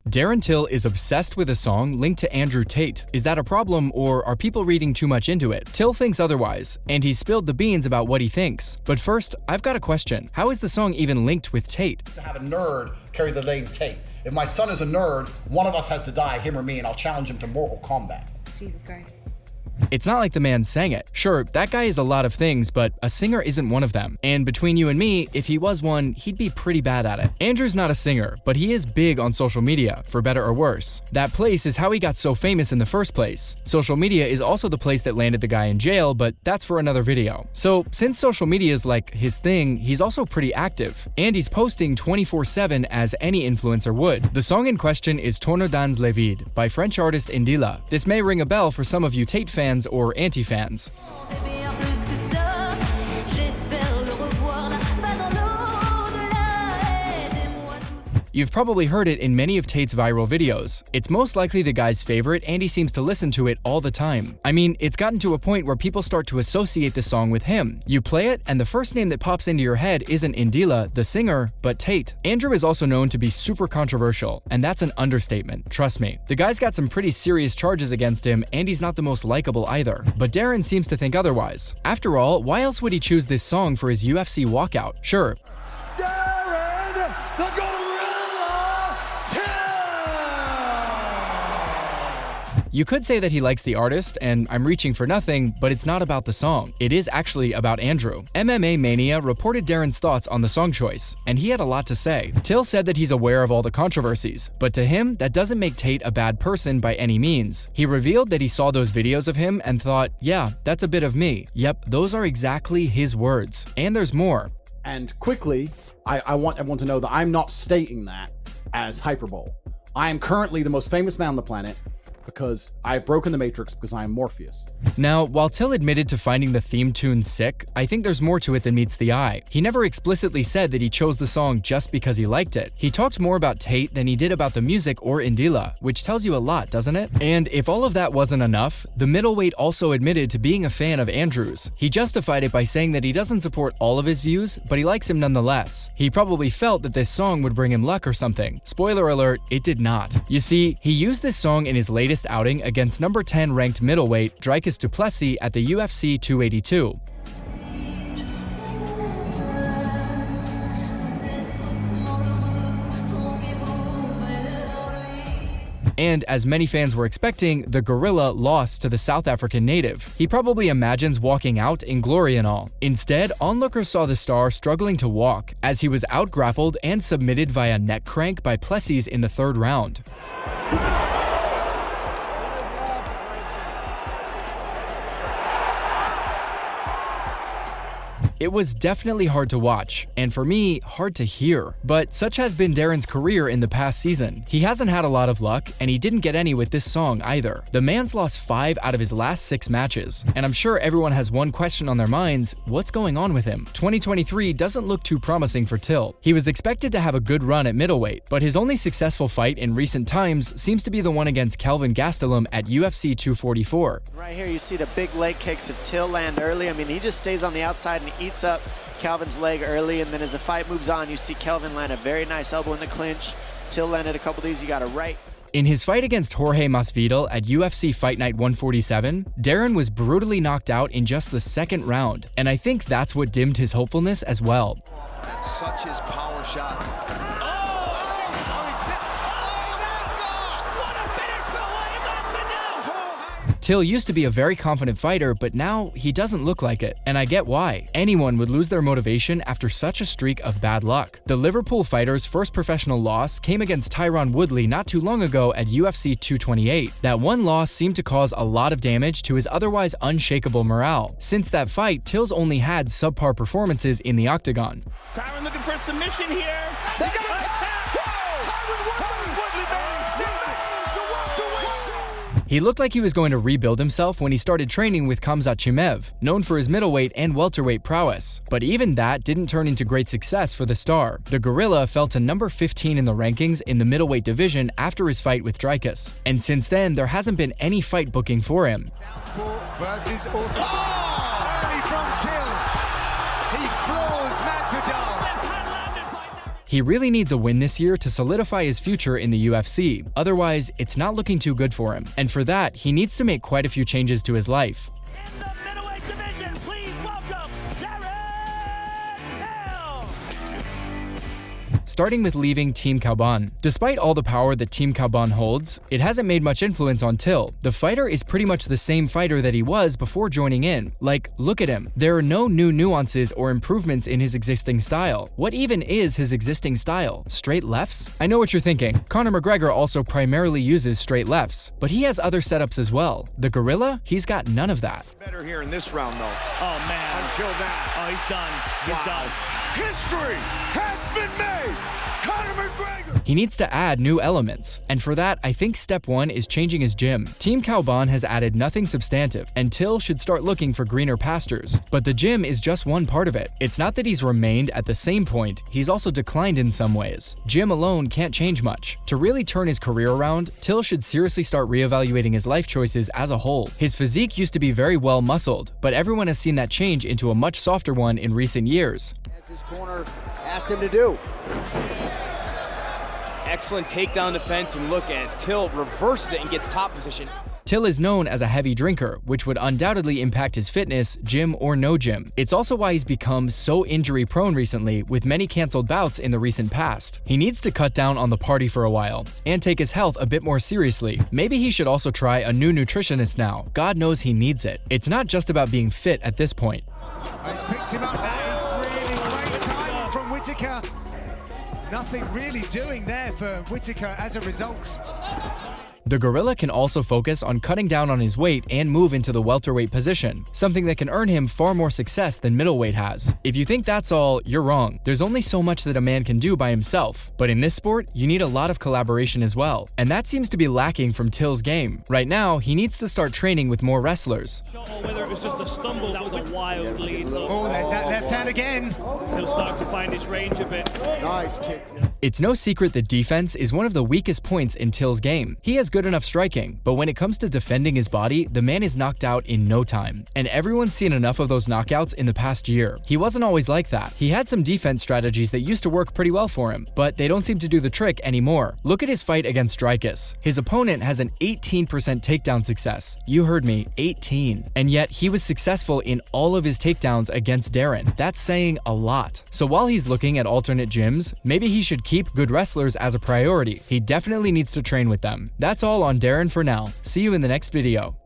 Darren Till is obsessed with a song linked to Andrew Tate. Is that a problem, or are people reading too much into it? Till thinks otherwise, and he's spilled the beans about what he thinks. But first, I've got a question. How is the song even linked with Tate? To have a nerd carry the name Tate. If my son is a nerd, one of us has to die, him or me, and I'll challenge him to Mortal Kombat. Jesus Christ. It's not like the man sang it. Sure, that guy is a lot of things, but a singer isn't one of them. And between you and me, if he was one, he'd be pretty bad at it. Andrew's not a singer, but he is big on social media, for better or worse. That place is how he got so famous in the first place. Social media is also the place that landed the guy in jail, but that's for another video. So, since social media is like his thing, he's also pretty active. And he's posting 24/7 as any influencer would. The song in question is Tourne dans le vide by French artist Indila. This may ring a bell for some of you Tate fans or anti-fans. You've probably heard it in many of Tate's viral videos. It's most likely the guy's favorite, and he seems to listen to it all the time. I mean, it's gotten to a point where people start to associate the song with him. You play it, and the first name that pops into your head isn't Indila, the singer, but Tate. Andrew is also known to be super controversial, and that's an understatement, trust me. The guy's got some pretty serious charges against him, and he's not the most likable either. But Darren seems to think otherwise. After all, why else would he choose this song for his UFC walkout? Sure. Darren, the You could say that he likes the artist, and I'm reaching for nothing, but it's not about the song. It is actually about Andrew. MMA Mania reported Darren's thoughts on the song choice, and he had a lot to say. Till said that he's aware of all the controversies, but to him, that doesn't make Tate a bad person by any means. He revealed that he saw those videos of him and thought, yeah, that's a bit of me. Yep, those are exactly his words. And there's more. And quickly, I want everyone to know that I'm not stating that as hyperbole. I am currently the most famous man on the planet, because I've broken the Matrix because I am Morpheus. Now, while Till admitted to finding the theme tune sick, I think there's more to it than meets the eye. He never explicitly said that he chose the song just because he liked it. He talked more about Tate than he did about the music or Indila, which tells you a lot, doesn't it? And if all of that wasn't enough, the middleweight also admitted to being a fan of Andrew's. He justified it by saying that he doesn't support all of his views, but he likes him nonetheless. He probably felt that this song would bring him luck or something. Spoiler alert, it did not. You see, he used this song in his latest outing against number 10 ranked middleweight Dricus du Plessis at the UFC 282. And as many fans were expecting, the gorilla lost to the South African native. He probably imagines walking out in glory and all. Instead, onlookers saw the star struggling to walk, as he was out-grappled and submitted via neck crank by Plessis in the third round. It was definitely hard to watch, and for me, hard to hear. But such has been Darren's career in the past season. He hasn't had a lot of luck, and he didn't get any with this song either. The man's lost 5 out of his last 6 matches, and I'm sure everyone has one question on their minds: what's going on with him? 2023 doesn't look too promising for Till. He was expected to have a good run at middleweight, but his only successful fight in recent times seems to be the one against Kelvin Gastelum at UFC 244. Right here you see the big leg kicks of Till land early. I mean, he just stays on the outside and eats up Kelvin's leg early, and then as the fight moves on, you see Kelvin land a very nice elbow in the clinch. Till landed a couple of these. You got a right. In his fight against Jorge Masvidal at UFC Fight Night 147, Darren was brutally knocked out in just the second round, and I think that's what dimmed his hopefulness as well. That's such his power shot. Till used to be a very confident fighter, but now he doesn't look like it, and I get why. Anyone would lose their motivation after such a streak of bad luck. The Liverpool fighter's first professional loss came against Tyron Woodley not too long ago at UFC 228. That one loss seemed to cause a lot of damage to his otherwise unshakable morale. Since that fight, Till's only had subpar performances in the octagon. Tyron looking for a submission here. They got a tap! Tyron Woodley remains the welterweight. He looked like he was going to rebuild himself when he started training with Khamzat Chimaev, known for his middleweight and welterweight prowess. But even that didn't turn into great success for the star. The gorilla fell to number 15 in the rankings in the middleweight division after his fight with Dricus. And since then, there hasn't been any fight booking for him. Versus from Till. He floors Masvidal. He really needs a win this year to solidify his future in the UFC, otherwise it's not looking too good for him. And for that, he needs to make quite a few changes to his life. In the middleweight division, please welcome Darren. Starting with leaving Team Kauban. Despite all the power that Team Kauban holds, it hasn't made much influence on Till. The fighter is pretty much the same fighter that he was before joining in. Like, look at him. There are no new nuances or improvements in his existing style. What even is his existing style? Straight lefts? I know what you're thinking. Conor McGregor also primarily uses straight lefts, but he has other setups as well. The Gorilla? He's got none of that. Better here in this round, though. Oh, man. Until that. Oh, he's done. He's done. History has been made. Conor McGregor. He needs to add new elements, and for that, I think step one is changing his gym. Team Kauban has added nothing substantive, and Till should start looking for greener pastures. But the gym is just one part of it. It's not that he's remained at the same point, he's also declined in some ways. Gym alone can't change much. To really turn his career around, Till should seriously start reevaluating his life choices as a whole. His physique used to be very well muscled, but everyone has seen that change into a much softer one in recent years. As his corner asked him to do. Excellent takedown defense, and look as Till reverses it and gets top position. Till is known as a heavy drinker, which would undoubtedly impact his fitness, gym or no gym. It's also why he's become so injury-prone recently, with many canceled bouts in the recent past. He needs to cut down on the party for a while, and take his health a bit more seriously. Maybe he should also try a new nutritionist now. God knows he needs it. It's not just about being fit at this point. He's picked him up. That is really great time from Whittaker. Nothing really doing there for Whittaker as a result. The Gorilla can also focus on cutting down on his weight and move into the welterweight position, something that can earn him far more success than middleweight has. If you think that's all, you're wrong. There's only so much that a man can do by himself. But in this sport, you need a lot of collaboration as well, and that seems to be lacking from Till's game. Right now, he needs to start training with more wrestlers. Or whether it was just a stumble, that was a wild lead. Oh, there's that left hand again. He'll start to find his range a bit. Nice kick. It's no secret that defense is one of the weakest points in Till's game. He has good enough striking, but when it comes to defending his body, the man is knocked out in no time. And everyone's seen enough of those knockouts in the past year. He wasn't always like that. He had some defense strategies that used to work pretty well for him, but they don't seem to do the trick anymore. Look at his fight against Dricus. His opponent has an 18% takedown success. You heard me, 18. And yet, he was successful in all of his takedowns against Darren. That's saying a lot. So while he's looking at alternate gyms, maybe he should keep good wrestlers as a priority. He definitely needs to train with them. That's all on Darren for now. See you in the next video.